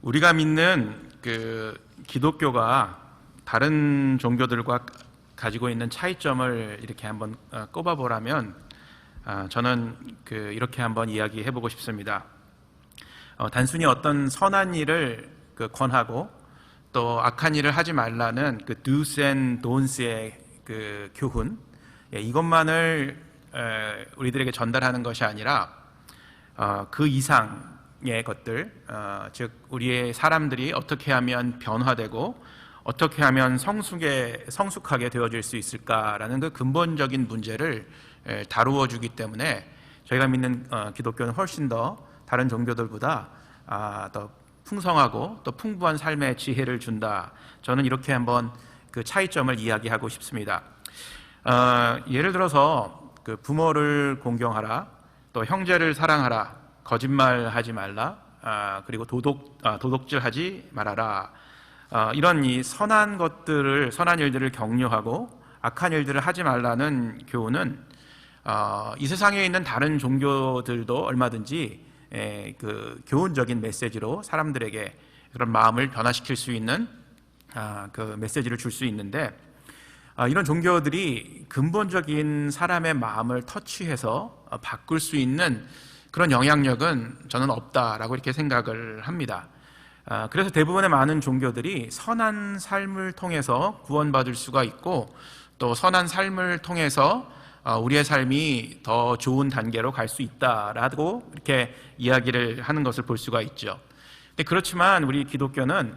우리가 믿는 그 기독교가 다른 종교들과 가지고 있는 차이점을 이렇게 한번 꼽아보라면 저는 이렇게 한번 이야기해보고 싶습니다. 단순히 어떤 선한 일을 권하고 또 악한 일을 하지 말라는 do's and don'ts의 교훈, 이것만을 우리들에게 전달하는 것이 아니라 그 이상의 것들, 즉 우리의 사람들이 어떻게 하면 변화되고 어떻게 하면 성숙하게 되어질 수 있을까라는 그 근본적인 문제를 다루어 주기 때문에 저희가 믿는 기독교는 훨씬 더 다른 종교들보다 더 풍성하고 또 풍부한 삶의 지혜를 준다. 저는 이렇게 한번 그 차이점을 이야기하고 싶습니다. 예를 들어서 부모를 공경하라, 또 형제를 사랑하라, 거짓말하지 말라, 그리고 도둑질하지 말아라. 이런 이 선한 일들을 격려하고 악한 일들을 하지 말라는 교훈은 이 세상에 있는 다른 종교들도 얼마든지 교훈적인 메시지로 사람들에게 그런 마음을 변화시킬 수 있는 그 메시지를 줄 수 있는데, 이런 종교들이 근본적인 사람의 마음을 터치해서 바꿀 수 있는 그런 영향력은 저는 없다라고 이렇게 생각을 합니다. 그래서 대부분의 많은 종교들이 선한 삶을 통해서 구원받을 수가 있고, 또 선한 삶을 통해서 우리의 삶이 더 좋은 단계로 갈 수 있다라고 이렇게 이야기를 하는 것을 볼 수가 있죠. 근데 그렇지만 우리 기독교는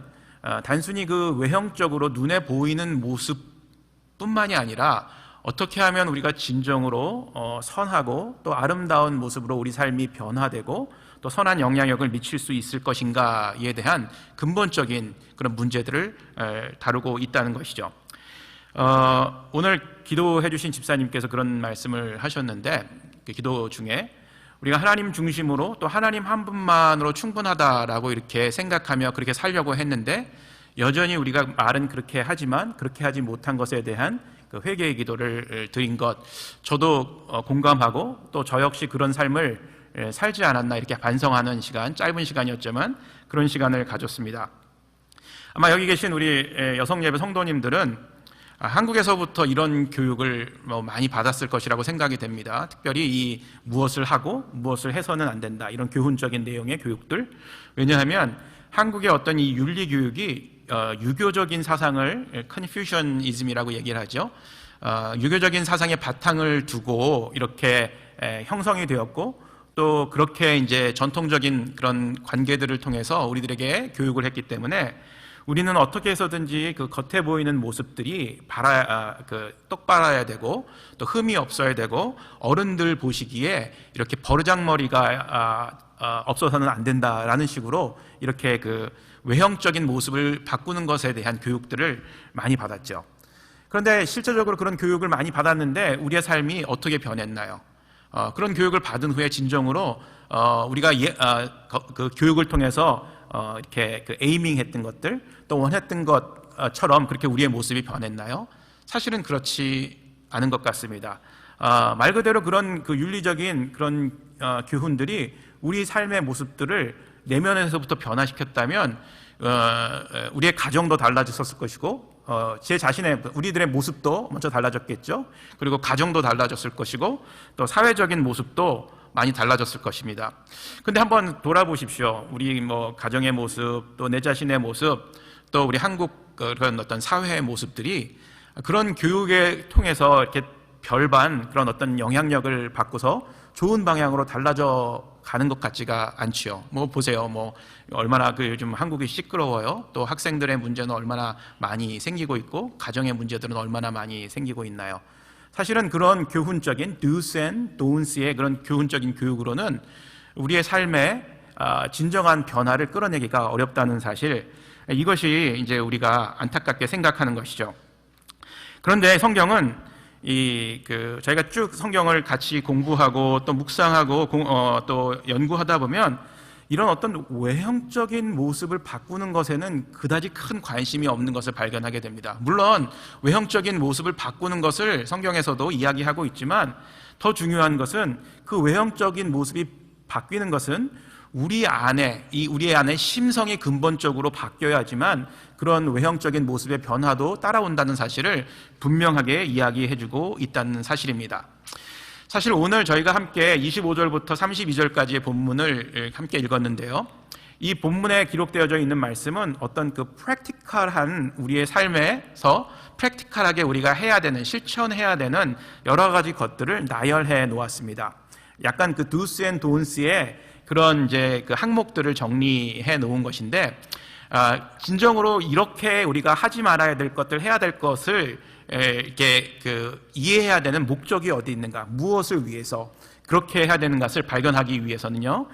단순히 외형적으로 눈에 보이는 모습뿐만이 아니라 어떻게 하면 우리가 진정으로 선하고 또 아름다운 모습으로 우리 삶이 변화되고 또 선한 영향력을 미칠 수 있을 것인가에 대한 근본적인 그런 문제들을 다루고 있다는 것이죠. 오늘 기도해 주신 집사님께서 그런 말씀을 하셨는데, 그 기도 중에 우리가 하나님 중심으로 또 하나님 한 분만으로 충분하다라고 이렇게 생각하며 그렇게 살려고 했는데, 여전히 우리가 말은 그렇게 하지만 그렇게 하지 못한 것에 대한 그 회개의 기도를 드린 것, 저도 공감하고 또 저 역시 그런 삶을 살지 않았나 이렇게 반성하는 시간, 짧은 시간이었지만 그런 시간을 가졌습니다. 아마 여기 계신 우리 여성예배 성도님들은 한국에서부터 이런 교육을 많이 받았을 것이라고 생각이 됩니다. 특별히 이 무엇을 하고 무엇을 해서는 안 된다, 이런 교훈적인 내용의 교육들. 왜냐하면 한국의 어떤 이 윤리 교육이 유교적인 사상을 컨퓨셔니즘이라고 얘기를 하죠. 유교적인 사상의 바탕을 두고 이렇게 형성이 되었고, 또 그렇게 이제 전통적인 그런 관계들을 통해서 우리들에게 교육을 했기 때문에 우리는 어떻게 해서든지 그 겉에 보이는 모습들이 똑바라야 되고 또 흠이 없어야 되고, 어른들 보시기에 이렇게 버르장머리가 없어서는 안 된다라는 식으로 이렇게 외형적인 모습을 바꾸는 것에 대한 교육들을 많이 받았죠. 그런데 실제적으로 그런 교육을 많이 받았는데 우리의 삶이 어떻게 변했나요? 그런 교육을 받은 후에 진정으로 우리가 그 교육을 통해서 이렇게 에이밍 했던 것들, 또 원했던 것처럼 그렇게 우리의 모습이 변했나요? 사실은 그렇지 않은 것 같습니다. 말 그대로 그런 윤리적인 그런 교훈들이 우리 삶의 모습들을 내면에서부터 변화시켰다면 우리의 가정도 달라졌을 것이고, 우리들의 모습도 먼저 달라졌겠죠. 그리고 가정도 달라졌을 것이고, 또 사회적인 모습도 많이 달라졌을 것입니다. 근데 한번 돌아보십시오. 우리 가정의 모습, 또 내 자신의 모습, 또 우리 한국 그런 어떤 사회의 모습들이 그런 교육에 통해서 이렇게 별반 그런 어떤 영향력을 받고서 좋은 방향으로 달라져 가는 것 같지가 않지요. 보세요. 얼마나 요즘 한국이 시끄러워요. 또 학생들의 문제는 얼마나 많이 생기고 있고, 가정의 문제들은 얼마나 많이 생기고 있나요? 사실은 그런 교훈적인 do's and don'ts의 그런 교훈적인 교육으로는 우리의 삶에 진정한 변화를 끌어내기가 어렵다는 사실, 이것이 이제 우리가 안타깝게 생각하는 것이죠. 그런데 성경은 저희가 쭉 성경을 같이 공부하고 또 묵상하고 또 연구하다 보면 이런 어떤 외형적인 모습을 바꾸는 것에는 그다지 큰 관심이 없는 것을 발견하게 됩니다. 물론 외형적인 모습을 바꾸는 것을 성경에서도 이야기하고 있지만, 더 중요한 것은 그 외형적인 모습이 바뀌는 것은 우리 안에 심성이 근본적으로 바뀌어야지만 그런 외형적인 모습의 변화도 따라온다는 사실을 분명하게 이야기해주고 있다는 사실입니다. 사실 오늘 저희가 함께 25절부터 32절까지의 본문을 함께 읽었는데요. 이 본문에 기록되어져 있는 말씀은 어떤 그 프랙티컬한 우리의 삶에서 프랙티컬하게 우리가 해야 되는, 실천해야 되는 여러 가지 것들을 나열해 놓았습니다. 약간 그 do's and don'ts의 그런 이제 그 항목들을 정리해 놓은 것인데, 진정으로 이렇게 우리가 하지 말아야 될 것들, 해야 될 것을 이렇게 그 이해해야 되는 목적이 어디 있는가, 무엇을 위해서 그렇게 해야 되는 것을 발견하기 위해서는요,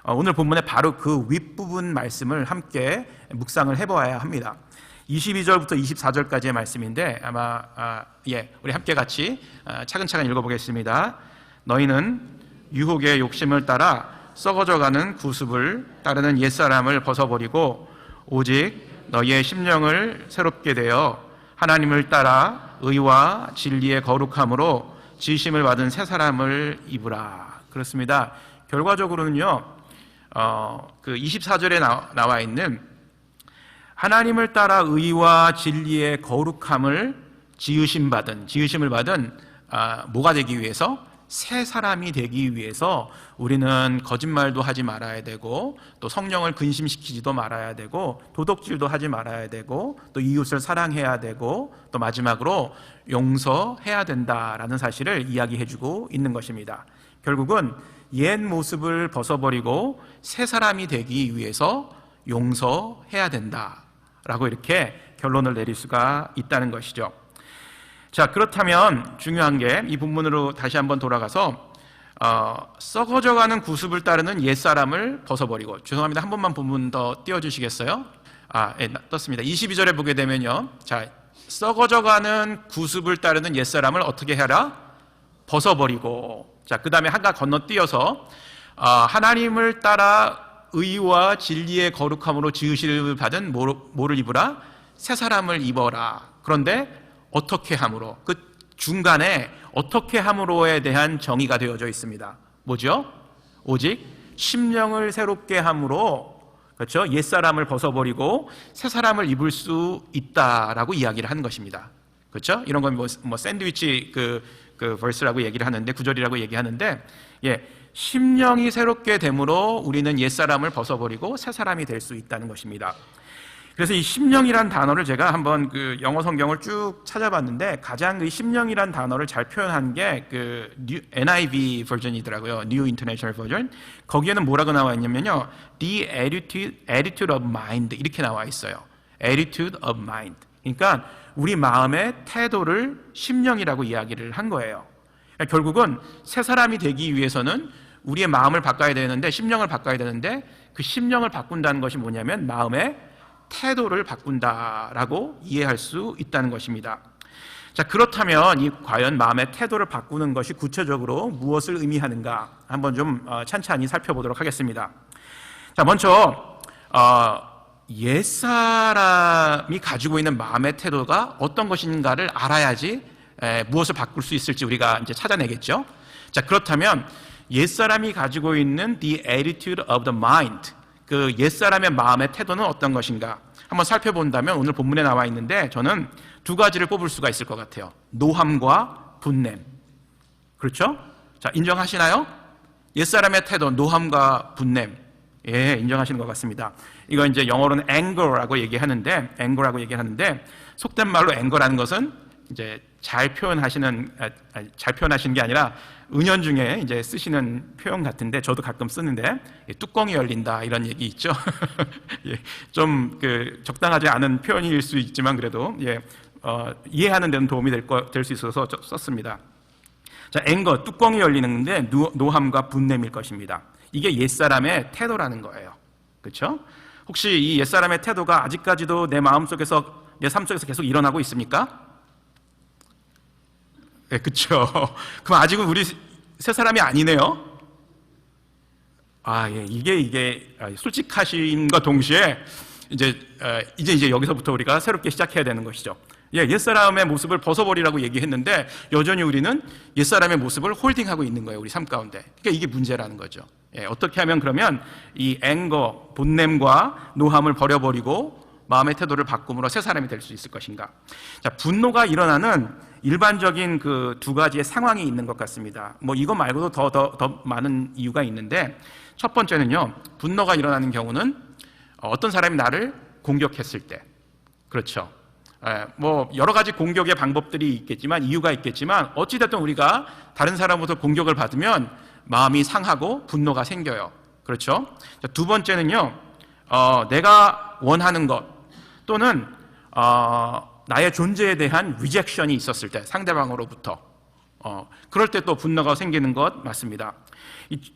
오늘 본문의 바로 그 윗부분 말씀을 함께 묵상을 해보아야 합니다. 22절부터 24절까지의 말씀인데 아마 우리 함께 같이 차근차근 읽어보겠습니다. 너희는 유혹의 욕심을 따라 썩어져가는 구습을 따르는 옛사람을 벗어버리고 오직 너희의 심령을 새롭게 되어 하나님을 따라 의와 진리의 거룩함으로 지으심을 받은 새 사람을 입으라. 그렇습니다. 결과적으로는요, 그 24절에 나와 있는 하나님을 따라 의와 진리의 거룩함을 지으심을 받은 뭐가 되기 위해서? 새 사람이 되기 위해서 우리는 거짓말도 하지 말아야 되고, 또 성령을 근심시키지도 말아야 되고, 도덕질도 하지 말아야 되고, 또 이웃을 사랑해야 되고, 또 마지막으로 용서해야 된다라는 사실을 이야기해주고 있는 것입니다. 결국은 옛 모습을 벗어버리고 새 사람이 되기 위해서 용서해야 된다라고 이렇게 결론을 내릴 수가 있다는 것이죠. 자, 그렇다면 중요한 게 이 본문으로 다시 한번 돌아가서 썩어져가는 구습을 따르는 옛사람을 벗어버리고, 죄송합니다, 한 번만 본문 더 띄워주시겠어요? 떴습니다. 22절에 보게 되면요, 자, 썩어져가는 구습을 따르는 옛사람을 어떻게 해라? 벗어버리고, 자, 그 다음에 한가 건너뛰어서 하나님을 따라 의와 진리의 거룩함으로 지으심을 받은 뭐를 입으라? 새 사람을 입어라. 그런데 어떻게 함으로? 그 중간에 어떻게 함으로에 대한 정의가 되어져 있습니다. 뭐죠? 오직 심령을 새롭게 함으로, 그렇죠? 옛사람을 벗어버리고 새 사람을 입을 수 있다라고 이야기를 하는 것입니다. 그렇죠? 이런 건 뭐 샌드위치 그 벌스라고 얘기를 하는데, 구절이라고 얘기하는데, 심령이 새롭게 됨으로 우리는 옛사람을 벗어버리고 새 사람이 될 수 있다는 것입니다. 그래서 이 심령이란 단어를 제가 한번 그 영어 성경을 쭉 찾아봤는데, 가장 이 심령이란 단어를 잘 표현한 게 그 NIV 버전이더라고요. New International Version. 거기에는 뭐라고 나와 있냐면요, the attitude of mind 이렇게 나와 있어요. attitude of mind. 그러니까 우리 마음의 태도를 심령이라고 이야기를 한 거예요. 그러니까 결국은 새 사람이 되기 위해서는 우리의 마음을 바꿔야 되는데, 심령을 바꿔야 되는데, 그 심령을 바꾼다는 것이 뭐냐면 마음의 태도를 바꾼다라고 이해할 수 있다는 것입니다. 자, 그렇다면 이 과연 마음의 태도를 바꾸는 것이 구체적으로 무엇을 의미하는가 한번 좀 찬찬히 살펴보도록 하겠습니다. 자, 먼저 옛사람이 가지고 있는 마음의 태도가 어떤 것인가를 알아야지 무엇을 바꿀 수 있을지 우리가 이제 찾아내겠죠. 자, 그렇다면 옛사람이 가지고 있는 the attitude of the mind, 그 옛사람의 마음의 태도는 어떤 것인가 한번 살펴본다면 오늘 본문에 나와 있는데, 저는 두 가지를 뽑을 수가 있을 것 같아요. 노함과 분냄. 그렇죠? 자, 인정하시나요? 옛사람의 태도, 노함과 분냄. 인정하시는 것 같습니다. 이거 이제 영어로는 anger라고 얘기하는데, 속된 말로 anger라는 것은 이제 잘 표현하시는 게 아니라 은연중에 이제 쓰시는 표현 같은데, 저도 가끔 쓰는데, 뚜껑이 열린다 이런 얘기 있죠. 좀 그 적당하지 않은 표현일 수 있지만 그래도 이해하는 데는 도움이 될 수 있어서 썼습니다. 자, 앵거, 뚜껑이 열리는데 노함과 분냄일 것입니다. 이게 옛사람의 태도라는 거예요. 그렇죠? 혹시 이 옛사람의 태도가 아직까지도 내 마음속에서, 내 삶 속에서 계속 일어나고 있습니까? 네, 그렇죠. 그럼 아직은 우리 새 사람이 아니네요. 이게 솔직하신과 동시에 이제 여기서부터 우리가 새롭게 시작해야 되는 것이죠. 옛사람의 모습을 벗어버리라고 얘기했는데 여전히 우리는 옛사람의 모습을 홀딩하고 있는 거예요, 우리 삶 가운데. 그러니까 이게 문제라는 거죠. 어떻게 하면 그러면 이 앵거, 분냄과 노함을 버려버리고 마음의 태도를 바꿈으로 새 사람이 될 수 있을 것인가? 자, 분노가 일어나는 일반적인 그 두 가지의 상황이 있는 것 같습니다. 뭐 이거 말고도 더 많은 이유가 있는데, 첫 번째는요, 분노가 일어나는 경우는 어떤 사람이 나를 공격했을 때, 그렇죠. 뭐 여러 가지 공격의 방법들이 있겠지만, 이유가 있겠지만, 어찌됐든 우리가 다른 사람으로부터 공격을 받으면 마음이 상하고 분노가 생겨요. 그렇죠. 자, 두 번째는요, 내가 원하는 것 또는 나의 존재에 대한 리젝션이 있었을 때, 상대방으로부터 그럴 때 또 분노가 생기는 것 맞습니다.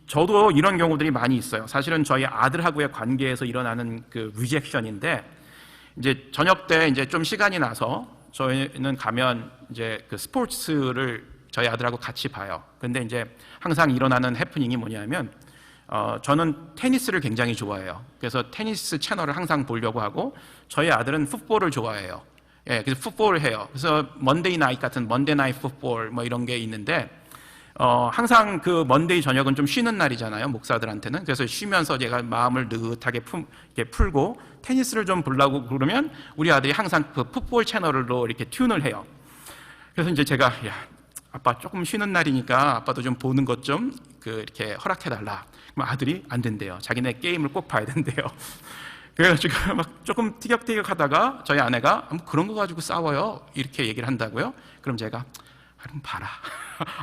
저도 이런 경우들이 많이 있어요. 사실은 저희 아들하고의 관계에서 일어나는 그 리젝션인데, 이제 저녁 때 이제 좀 시간이 나서 저희는 가면 이제 그 스포츠를 저희 아들하고 같이 봐요. 근데 이제 항상 일어나는 해프닝이 뭐냐면, 저는 테니스를 굉장히 좋아해요. 그래서 테니스 채널을 항상 보려고 하고, 저희 아들은 풋볼을 좋아해요. 예, 그래서 풋볼을 해요. 그래서 먼데이 나잇 같은 먼데이 나잇 풋볼 뭐 이런 게 있는데, 항상 그 먼데이 저녁은 좀 쉬는 날이잖아요, 목사들한테는. 그래서 쉬면서 제가 마음을 느긋하게 이렇게 풀고 테니스를 좀 보려고 그러면 우리 아들이 항상 그 풋볼 채널로 이렇게 튠을 해요. 그래서 이제 제가, 야, 아빠 조금 쉬는 날이니까 아빠도 좀 보는 것 좀 이렇게 허락해달라. 그럼 아들이 안 된대요. 자기네 게임을 꼭 봐야 된대요. 그래가지고 막 조금 티격태격하다가 저희 아내가 그런 거 가지고 싸워요, 이렇게 얘기를 한다고요. 그럼 제가 그럼 봐라.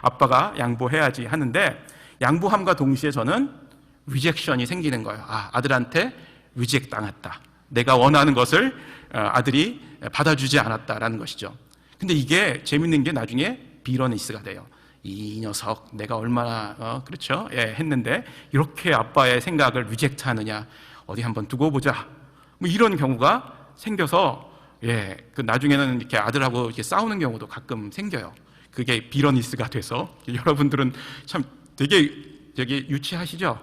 아빠가 양보해야지 하는데, 양보함과 동시에 저는 리젝션이 생기는 거예요. 아들한테 리젝 당했다. 내가 원하는 것을 아들이 받아주지 않았다라는 것이죠. 근데 이게 재밌는 게 나중에 비러니스가 돼요. 이 녀석 내가 얼마나 그렇죠? 예, 했는데 이렇게 아빠의 생각을 리젝트하느냐, 어디 한번 두고 보자. 뭐 이런 경우가 생겨서, 예, 그 나중에는 이렇게 아들하고 이렇게 싸우는 경우도 가끔 생겨요. 그게 비러니스가 돼서. 여러분들은 참 되게 유치하시죠?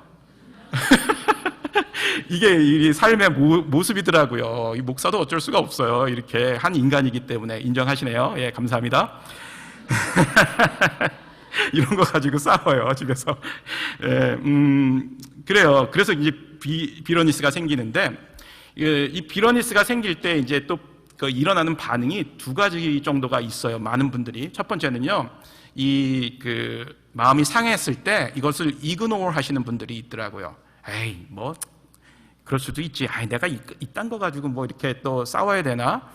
이게 삶의 모습이더라고요. 이 목사도 어쩔 수가 없어요. 이렇게 한 인간이기 때문에. 인정하시네요. 예, 감사합니다. 이런 거 가지고 싸워요, 집에서. 예, 그래요. 그래서 이제 비러니스가 생기는데, 이 비러니스가 생길 때 이제 또 일어나는 반응이 두 가지 정도가 있어요, 많은 분들이. 첫 번째는요, 마음이 상했을 때 이것을 이그노어 하시는 분들이 있더라고요. 에이, 뭐 그럴 수도 있지. 내가 이딴 거 가지고 뭐 이렇게 또 싸워야 되나?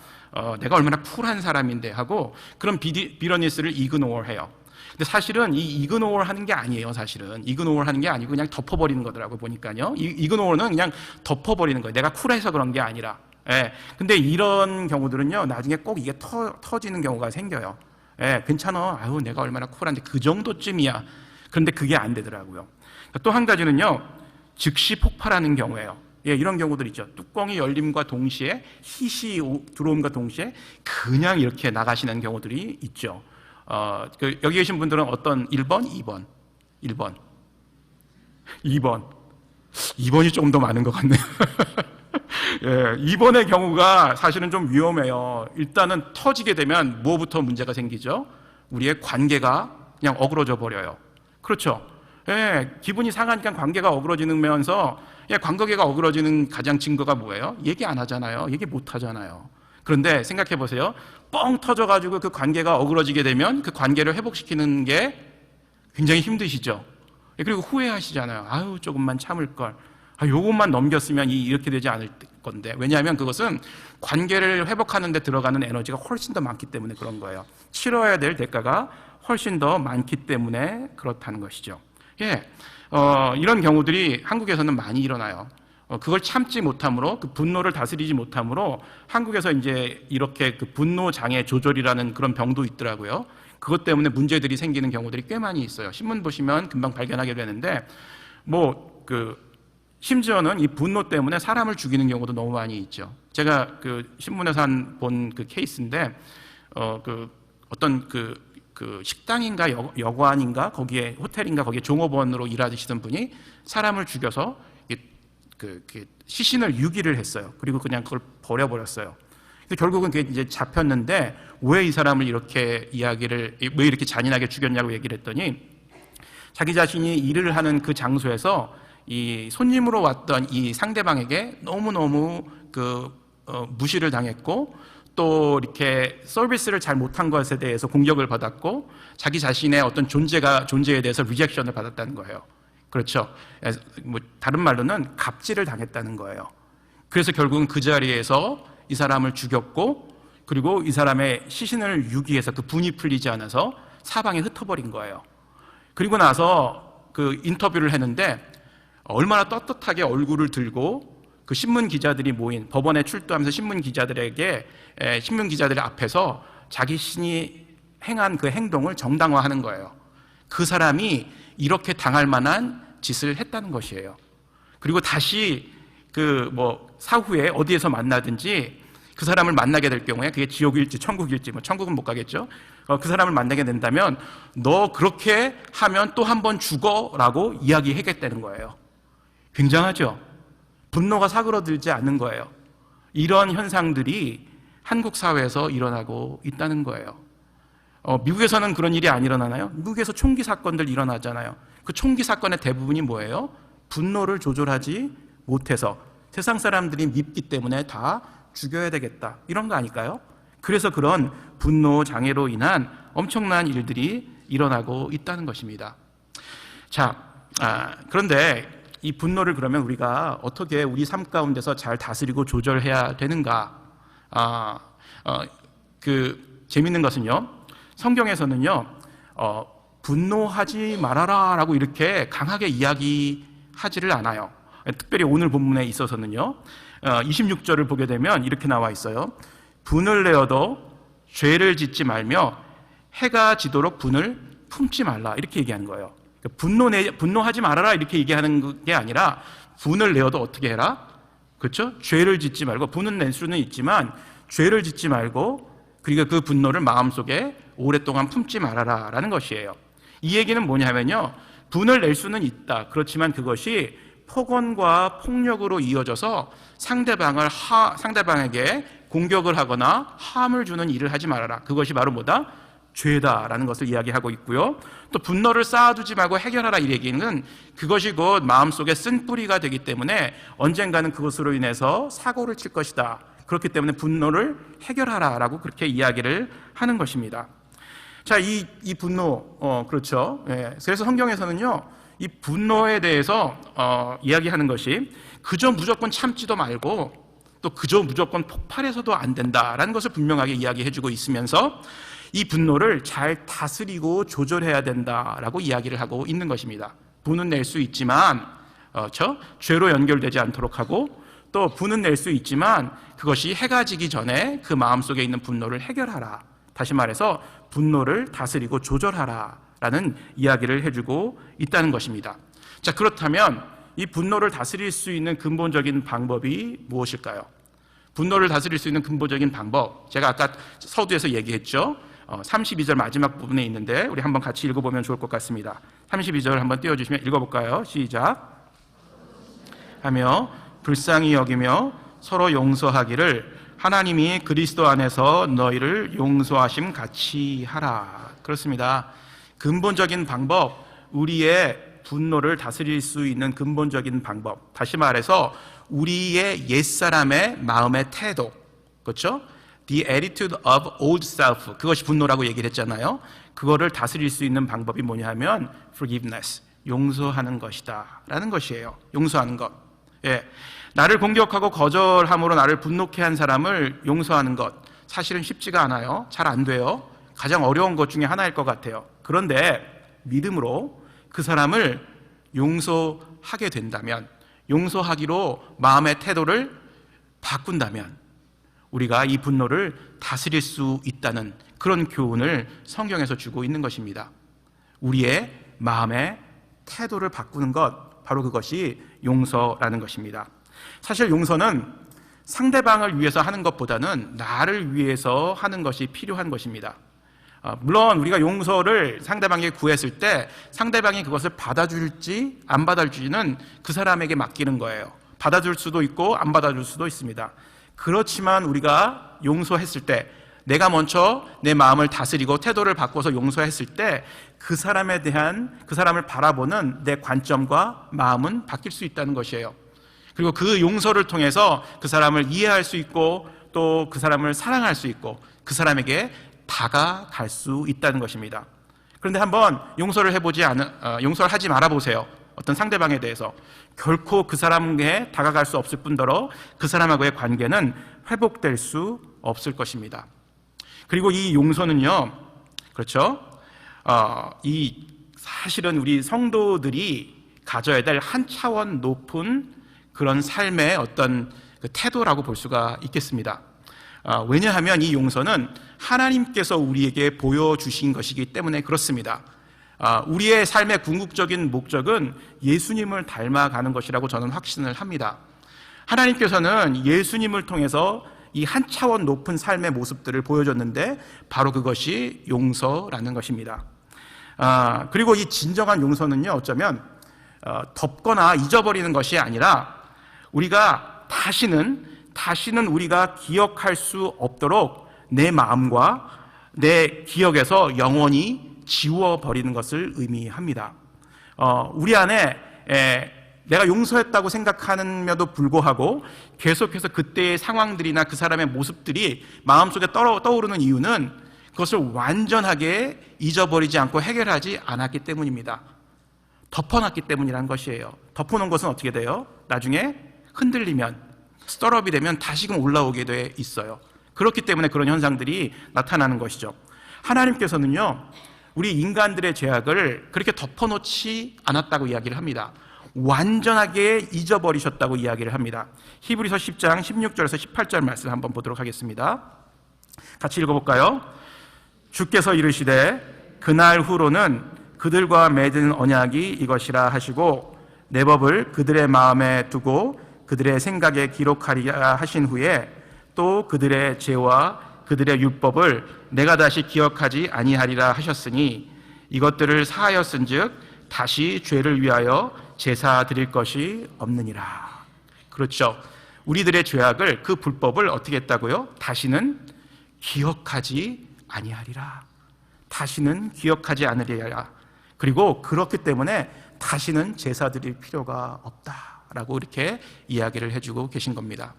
내가 얼마나 쿨한 사람인데 하고, 그런 비러니스를 이그노어 해요. 근데 사실은 이 이그노어 하는 게 아니에요. 사실은 이그노어 하는 게 아니고 그냥 덮어버리는 거더라고 보니까요. 이그노어는 그냥 덮어버리는 거예요. 내가 쿨해서 그런 게 아니라. 예. 근데 이런 경우들은요, 나중에 꼭 이게 터지는 경우가 생겨요. 예, 괜찮아. 아유, 내가 얼마나 쿨한데 그 정도쯤이야. 그런데 그게 안 되더라고요. 또 한 가지는요, 즉시 폭발하는 경우예요. 예, 이런 경우들 있죠. 뚜껑이 열림과 동시에 힛이 들어옴과 동시에 그냥 이렇게 나가시는 경우들이 있죠. 여기 계신 분들은 어떤 1번, 2번? 1번. 2번. 2번이 조금 더 많은 것 같네요. 예, 2번의 경우가 사실은 좀 위험해요. 일단은 터지게 되면 뭐부터 문제가 생기죠? 우리의 관계가 그냥 어그러져 버려요. 그렇죠? 예, 기분이 상하니까 관계가 어그러지면서, 예, 관계가 어그러지는 가장 증거가 뭐예요? 얘기 안 하잖아요. 얘기 못 하잖아요. 그런데 생각해 보세요. 뻥 터져가지고 그 관계가 어그러지게 되면 그 관계를 회복시키는 게 굉장히 힘드시죠? 예, 그리고 후회하시잖아요. 아유, 조금만 참을걸. 요것만 넘겼으면 이렇게 되지 않을 건데. 왜냐하면 그것은 관계를 회복하는 데 들어가는 에너지가 훨씬 더 많기 때문에 그런 거예요. 치러야 될 대가가 훨씬 더 많기 때문에 그렇다는 것이죠. 예, 이런 경우들이 한국에서는 많이 일어나요. 그걸 참지 못함으로, 그 분노를 다스리지 못함으로 한국에서 이제 이렇게 그 분노 장애 조절이라는 그런 병도 있더라고요. 그것 때문에 문제들이 생기는 경우들이 꽤 많이 있어요. 신문 보시면 금방 발견하게 되는데, 심지어는 이 분노 때문에 사람을 죽이는 경우도 너무 많이 있죠. 제가 그 신문에서 본 그 케이스인데, 어떤 식당인가 여관인가 거기에 호텔인가 거기에 종업원으로 일하시던 분이 사람을 죽여서 시신을 유기를 했어요. 그리고 그냥 그걸 버려버렸어요. 근데 결국은 그게 이제 잡혔는데, 왜 이 사람을 왜 이렇게 잔인하게 죽였냐고 얘기를 했더니, 자기 자신이 일을 하는 그 장소에서 이 손님으로 왔던 이 상대방에게 너무너무 무시를 당했고, 또 이렇게 서비스를 잘 못한 것에 대해서 공격을 받았고, 자기 자신의 어떤 존재에 대해서 리젝션을 받았다는 거예요. 그렇죠. 뭐 다른 말로는 갑질을 당했다는 거예요. 그래서 결국은 그 자리에서 이 사람을 죽였고, 그리고 이 사람의 시신을 유기해서 그 분이 풀리지 않아서 사방에 흩어버린 거예요. 그리고 나서 그 인터뷰를 했는데 얼마나 떳떳하게 얼굴을 들고 그 신문 기자들이 모인, 법원에 출두하면서 신문 기자들 앞에서 자기 신이 행한 그 행동을 정당화하는 거예요. 그 사람이 이렇게 당할 만한 짓을 했다는 것이에요. 그리고 다시 사후에 어디에서 만나든지 그 사람을 만나게 될 경우에 그게 지옥일지 천국일지, 천국은 못 가겠죠. 그 사람을 만나게 된다면 너 그렇게 하면 또 한 번 죽어라고 이야기하겠다는 거예요. 굉장하죠. 분노가 사그러들지 않는 거예요. 이런 현상들이 한국 사회에서 일어나고 있다는 거예요. 미국에서는 그런 일이 안 일어나나요? 미국에서 총기 사건들 일어나잖아요. 그 총기 사건의 대부분이 뭐예요? 분노를 조절하지 못해서 세상 사람들이 밉기 때문에 다 죽여야 되겠다, 이런 거 아닐까요? 그래서 그런 분노 장애로 인한 엄청난 일들이 일어나고 있다는 것입니다. 그런데 이 분노를 그러면 우리가 어떻게 우리 삶 가운데서 잘 다스리고 조절해야 되는가? 재밌는 것은요, 성경에서는요, 분노하지 말아라 라고 이렇게 강하게 이야기하지를 않아요. 특별히 오늘 본문에 있어서는요, 26절을 보게 되면 이렇게 나와 있어요. 분을 내어도 죄를 짓지 말며 해가 지도록 분을 품지 말라, 이렇게 얘기하는 거예요. 분노하지 말아라 이렇게 얘기하는 게 아니라 분을 내어도 어떻게 해라? 그렇죠? 죄를 짓지 말고, 분은 낼 수는 있지만 죄를 짓지 말고, 그리고 그 분노를 마음속에 오랫동안 품지 말아라 라는 것이에요. 이 얘기는 뭐냐면요, 분을 낼 수는 있다. 그렇지만 그것이 폭언과 폭력으로 이어져서 상대방에게 공격을 하거나 함을 주는 일을 하지 말아라. 그것이 바로 뭐다? 죄다라는 것을 이야기하고 있고요. 또 분노를 쌓아두지 말고 해결하라, 이 얘기는 그것이 곧 마음속에 쓴뿌리가 되기 때문에 언젠가는 그것으로 인해서 사고를 칠 것이다. 그렇기 때문에 분노를 해결하라라고 그렇게 이야기를 하는 것입니다. 자, 이 분노, 그렇죠. 예. 그래서 성경에서는요, 이 분노에 대해서 이야기하는 것이 그저 무조건 참지도 말고 또 그저 무조건 폭발해서도 안 된다라는 것을 분명하게 이야기해주고 있으면서 이 분노를 잘 다스리고 조절해야 된다라고 이야기를 하고 있는 것입니다. 분은 낼 수 있지만 죄로 연결되지 않도록 하고, 또 분은 낼 수 있지만 그것이 해가 지기 전에 그 마음속에 있는 분노를 해결하라. 다시 말해서 분노를 다스리고 조절하라 라는 이야기를 해주고 있다는 것입니다. 자, 그렇다면 이 분노를 다스릴 수 있는 근본적인 방법이 무엇일까요? 분노를 다스릴 수 있는 근본적인 방법, 제가 아까 서두에서 얘기했죠. 32절 마지막 부분에 있는데 우리 한번 같이 읽어보면 좋을 것 같습니다. 32절 한번 띄워주시면 읽어볼까요? 시작. 하며 불쌍히 여기며 서로 용서하기를 하나님이 그리스도 안에서 너희를 용서하심 같이 하라. 그렇습니다. 근본적인 방법, 우리의 분노를 다스릴 수 있는 근본적인 방법, 다시 말해서 우리의 옛사람의 마음의 태도, 그렇죠? The attitude of old self, 그것이 분노라고 얘기를 했잖아요. 그거를 다스릴 수 있는 방법이 뭐냐 하면 forgiveness, 용서하는 것이다 라는 것이에요. 용서하는 것. 예. 나를 공격하고 거절함으로 나를 분노케 한 사람을 용서하는 것, 사실은 쉽지가 않아요. 잘 안 돼요. 가장 어려운 것 중에 하나일 것 같아요. 그런데 믿음으로 그 사람을 용서하게 된다면, 용서하기로 마음의 태도를 바꾼다면 우리가 이 분노를 다스릴 수 있다는 그런 교훈을 성경에서 주고 있는 것입니다. 우리의 마음의 태도를 바꾸는 것, 바로 그것이 용서라는 것입니다. 사실 용서는 상대방을 위해서 하는 것보다는 나를 위해서 하는 것이 필요한 것입니다. 물론 우리가 용서를 상대방에게 구했을 때 상대방이 그것을 받아줄지 안 받아줄지는 그 사람에게 맡기는 거예요. 받아줄 수도 있고 안 받아줄 수도 있습니다. 그렇지만 우리가 용서했을 때 내가 먼저 내 마음을 다스리고 태도를 바꿔서 용서했을 때 그 사람에 대한, 그 사람을 바라보는 내 관점과 마음은 바뀔 수 있다는 것이에요. 그리고 그 용서를 통해서 그 사람을 이해할 수 있고 또 그 사람을 사랑할 수 있고 그 사람에게 다가갈 수 있다는 것입니다. 그런데 한번 용서를 하지 말아 보세요. 어떤 상대방에 대해서 결코 그 사람에게 다가갈 수 없을 뿐더러 그 사람하고의 관계는 회복될 수 없을 것입니다. 그리고 이 용서는요, 그렇죠? 사실은 우리 성도들이 가져야 될 한 차원 높은 그런 삶의 어떤 그 태도라고 볼 수가 있겠습니다. 왜냐하면 이 용서는 하나님께서 우리에게 보여주신 것이기 때문에 그렇습니다. 우리의 삶의 궁극적인 목적은 예수님을 닮아가는 것이라고 저는 확신을 합니다. 하나님께서는 예수님을 통해서 이 한 차원 높은 삶의 모습들을 보여줬는데 바로 그것이 용서라는 것입니다. 그리고 이 진정한 용서는요, 어쩌면 덮거나 잊어버리는 것이 아니라 우리가 다시는 우리가 기억할 수 없도록 내 마음과 내 기억에서 영원히 지워버리는 것을 의미합니다. 우리 안에 내가 용서했다고 생각하는데도 불구하고 계속해서 그때의 상황들이나 그 사람의 모습들이 마음속에 떠오르는 이유는 그것을 완전하게 잊어버리지 않고 해결하지 않았기 때문입니다. 덮어놨기 때문이라는 것이에요. 덮어놓은 것은 어떻게 돼요? 나중에 흔들리면, 스터럽이 되면 다시금 올라오게 돼 있어요. 그렇기 때문에 그런 현상들이 나타나는 것이죠. 하나님께서는요, 우리 인간들의 죄악을 그렇게 덮어놓지 않았다고 이야기를 합니다. 완전하게 잊어버리셨다고 이야기를 합니다. 히브리서 10장 16절에서 18절 말씀 한번 보도록 하겠습니다. 같이 읽어볼까요? 주께서 이르시되 그날 후로는 그들과 맺은 언약이 이것이라 하시고 내 법을 그들의 마음에 두고 그들의 생각에 기록하리라 하신 후에 또 그들의 죄와 그들의 율법을 내가 다시 기억하지 아니하리라 하셨으니 이것들을 사하였은즉 다시 죄를 위하여 제사 드릴 것이 없느니라. 그렇죠. 우리들의 죄악을, 그 불법을 어떻게 했다고요? 다시는 기억하지 아니하리라. 다시는 기억하지 않으리라. 그리고 그렇기 때문에 다시는 제사 드릴 필요가 없다라고 이렇게 이야기를 해주고 계신 겁니다.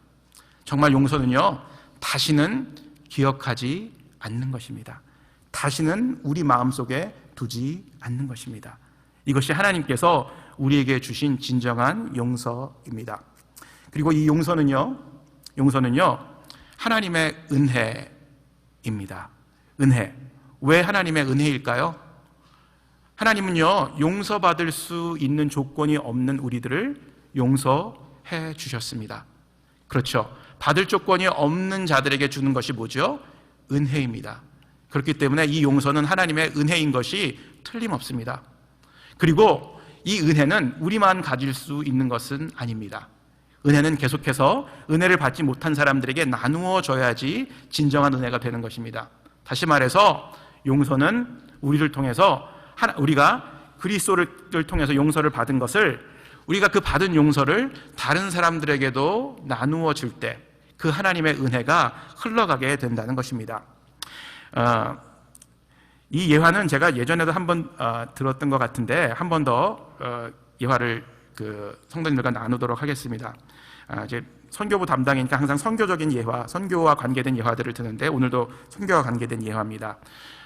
정말 용서는요, 다시는 기억하지 않는 것입니다. 다시는 우리 마음속에 두지 않는 것입니다. 이것이 하나님께서 우리에게 주신 진정한 용서입니다. 그리고 이 용서는요 하나님의 은혜입니다. 은혜. 왜 하나님의 은혜일까요? 하나님은요, 용서받을 수 있는 조건이 없는 우리들을 용서해 주셨습니다. 그렇죠. 받을 조건이 없는 자들에게 주는 것이 뭐죠? 은혜입니다. 그렇기 때문에 이 용서는 하나님의 은혜인 것이 틀림없습니다. 그리고 이 은혜는 우리만 가질 수 있는 것은 아닙니다. 은혜는 계속해서 은혜를 받지 못한 사람들에게 나누어 줘야지 진정한 은혜가 되는 것입니다. 다시 말해서 용서는 우리를 통해서, 우리가 그리스도를 통해서 용서를 받은 것을, 우리가 그 받은 용서를 다른 사람들에게도 나누어 줄 때 그 하나님의 은혜가 흘러가게 된다는 것입니다. 이 예화는 제가 예전에도 한번 들었던 것 같은데 한 번 더 예화를 성도님들과 나누도록 하겠습니다. 이제 선교부 담당이니까 항상 선교적인 예화, 선교와 관계된 예화들을 듣는데 오늘도 선교와 관계된 예화입니다.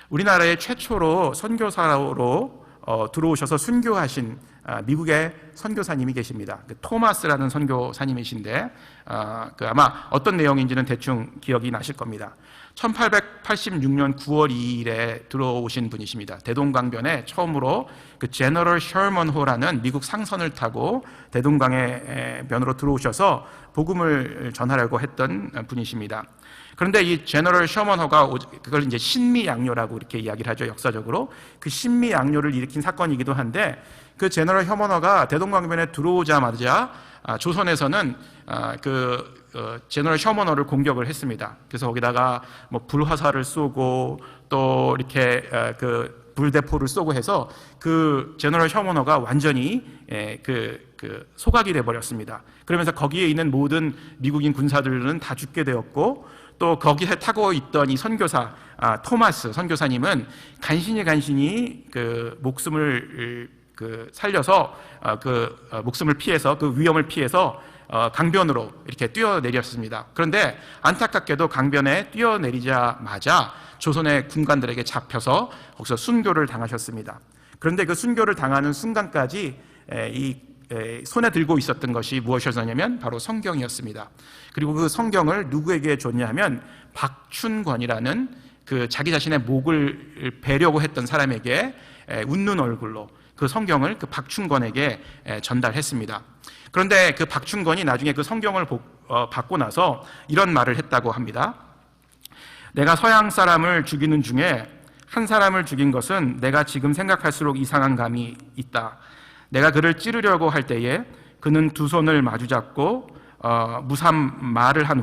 우리나라의 최초로 선교사로 들어오셔서 순교하신 미국의 선교사님이 계십니다. 토마스라는 선교사님이신데 아마 어떤 내용인지는 대충 기억이 나실 겁니다. 1886년 9월 2일에 들어오신 분이십니다. 대동강변에 처음으로 그 제너럴 셔먼호라는 미국 상선을 타고 대동강의 변으로 들어오셔서 복음을 전하려고 했던 분이십니다. 그런데 이 제너럴 셔먼호가 그걸 이제 신미양요라고 이렇게 이야기를 하죠. 역사적으로 그 신미양요를 일으킨 사건이기도 한데 그 제너럴 셔먼호가 대동강변에 들어오자마자 조선에서는 제너럴 셔먼호를 공격을 했습니다. 그래서 거기다가 뭐 불화살을 쏘고 또 이렇게 불대포를 쏘고 해서 그 제너럴 셔먼호가 완전히 소각이 돼 버렸습니다. 그러면서 거기에 있는 모든 미국인 군사들은 다 죽게 되었고 또 거기에 타고 있던 이 선교사 토마스 선교사님은 간신히 그 목숨을 살려서 목숨을 피해서 그 위험을 피해서 강변으로 이렇게 뛰어내렸습니다. 그런데 안타깝게도 강변에 뛰어내리자마자 조선의 군관들에게 잡혀서 거기서 순교를 당하셨습니다. 그런데 그 순교를 당하는 순간까지 이 손에 들고 있었던 것이 무엇이었냐면 바로 성경이었습니다. 그리고 그 성경을 누구에게 줬냐 하면 박춘권이라는 그 자기 자신의 목을 베려고 했던 사람에게 웃는 얼굴로 그 성경을 그 박춘권에게 전달했습니다. 그런데 그 박춘권이 나중에 그 성경을 받고 나서 이런 말을 했다고 합니다. 내가 서양 사람을 죽이는 중에 한 사람을 죽인 것은 내가 지금 생각할수록 이상한 감이 있다. 내가 그를 찌르려고 할 때에 그는 두 손을 마주잡고 무슨 말을 한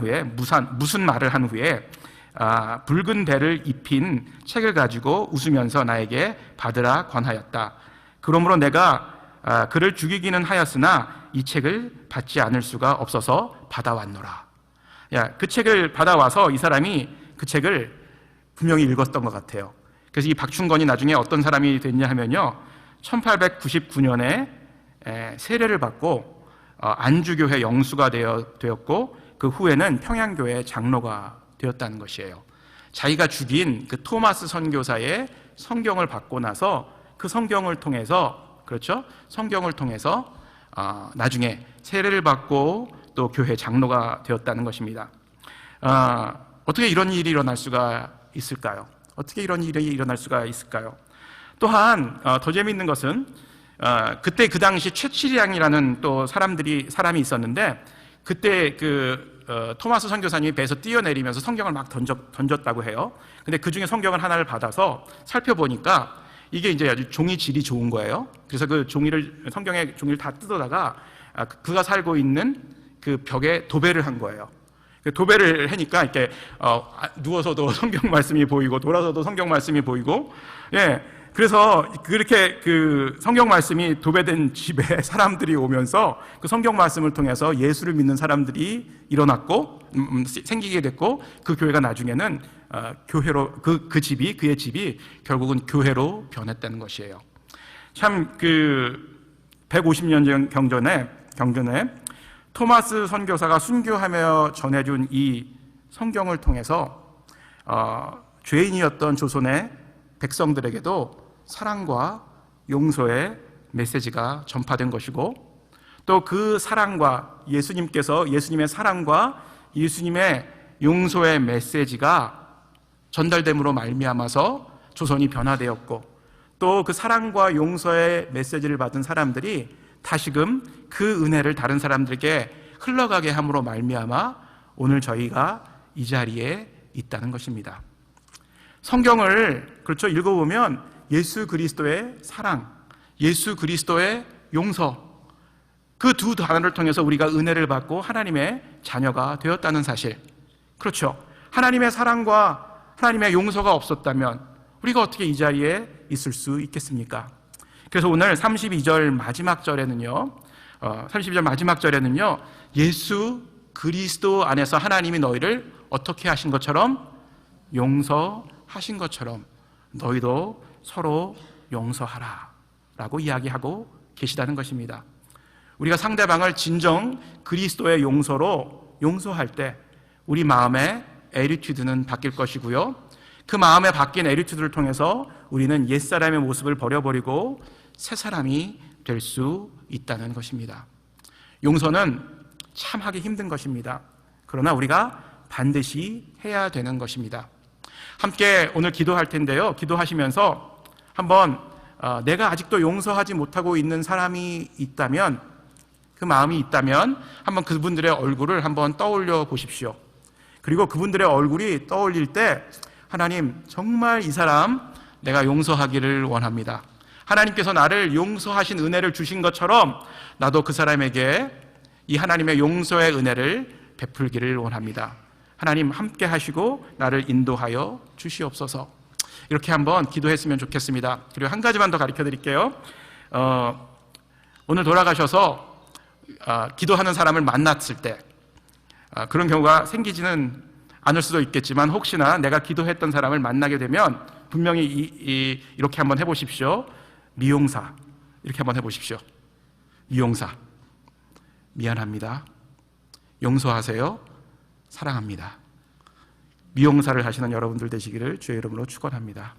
후에 붉은 배를 입힌 책을 가지고 웃으면서 나에게 받으라 권하였다. 그러므로 내가 그를 죽이기는 하였으나 이 책을 받지 않을 수가 없어서 받아왔노라. 그 책을 받아와서 이 사람이 그 책을 분명히 읽었던 것 같아요. 그래서 이 박춘권이 나중에 어떤 사람이 됐냐 하면요, 1899년에 세례를 받고 안주교회 영수가 되었고 그 후에는 평양교회 장로가 되었다는 것이에요. 자기가 죽인 그 토마스 선교사의 성경을 받고 나서 그 성경을 통해서 나중에 세례를 받고 또 교회 장로가 되었다는 것입니다. 어떻게 이런 일이 일어날 수가 있을까요? 또한 더 재미있는 것은 그때 그 당시 최치량이라는 또 사람이 있었는데, 그때 토마스 선교사님이 배에서 뛰어내리면서 성경을 막 던졌다고 해요. 근데 그 중에 성경을 하나를 받아서 살펴보니까 이게 이제 아주 종이 질이 좋은 거예요. 그래서 그 성경의 종이를 다 뜯어다가 그가 살고 있는 그 벽에 도배를 한 거예요. 도배를 하니까 이렇게 누워서도 성경 말씀이 보이고 돌아서도 성경 말씀이 보이고, 그래서 그렇게 그 성경 말씀이 도배된 집에 사람들이 오면서 그 성경 말씀을 통해서 예수를 믿는 사람들이 일어났고 생기게 됐고, 그 교회가 나중에는 교회로 그의 집이 결국은 교회로 변했다는 것이에요. 참 150년 경전에 토마스 선교사가 순교하며 전해준 이 성경을 통해서 죄인이었던 조선의 백성들에게도 사랑과 용서의 메시지가 전파된 것이고, 또 그 사랑과 예수님의 사랑과 예수님의 용서의 메시지가 전달됨으로 말미암아서 조선이 변화되었고, 또 그 사랑과 용서의 메시지를 받은 사람들이 다시금 그 은혜를 다른 사람들에게 흘러가게 함으로 말미암아 오늘 저희가 이 자리에 있다는 것입니다. 성경을 읽어보면 예수 그리스도의 사랑, 예수 그리스도의 용서, 그 두 단어를 통해서 우리가 은혜를 받고 하나님의 자녀가 되었다는 사실. 그렇죠. 하나님의 사랑과 하나님의 용서가 없었다면 우리가 어떻게 이 자리에 있을 수 있겠습니까? 그래서 오늘 32절 마지막 절에는요, 예수 그리스도 안에서 하나님이 너희를 어떻게 하신 것처럼, 용서하신 것처럼 너희도 서로 용서하라 라고 이야기하고 계시다는 것입니다. 우리가 상대방을 진정 그리스도의 용서로 용서할 때 우리 마음의 애티튜드는 바뀔 것이고요, 그 마음에 바뀐 애티튜드를 통해서 우리는 옛사람의 모습을 버려버리고 새 사람이 될 수 있다는 것입니다. 용서는 참 하기 힘든 것입니다. 그러나 우리가 반드시 해야 되는 것입니다. 함께 오늘 기도할 텐데요, 기도하시면서 한번 내가 아직도 용서하지 못하고 있는 사람이 있다면, 그 마음이 있다면 한번 그분들의 얼굴을 한번 떠올려 보십시오. 그리고 그분들의 얼굴이 떠올릴 때 하나님, 정말 이 사람 내가 용서하기를 원합니다. 하나님께서 나를 용서하신 은혜를 주신 것처럼 나도 그 사람에게 이 하나님의 용서의 은혜를 베풀기를 원합니다. 하나님 함께 하시고 나를 인도하여 주시옵소서. 이렇게 한번 기도했으면 좋겠습니다. 그리고 한 가지만 더 가르쳐 드릴게요. 오늘 돌아가셔서 기도하는 사람을 만났을 때 그런 경우가 생기지는 않을 수도 있겠지만 혹시나 내가 기도했던 사람을 만나게 되면 분명히 이렇게 한번 해보십시오. 미용사, 이렇게 한번 해보십시오. 미용사, 미안합니다. 용서하세요. 사랑합니다. 미용사를 하시는 여러분들 되시기를 주의 이름으로 축원합니다.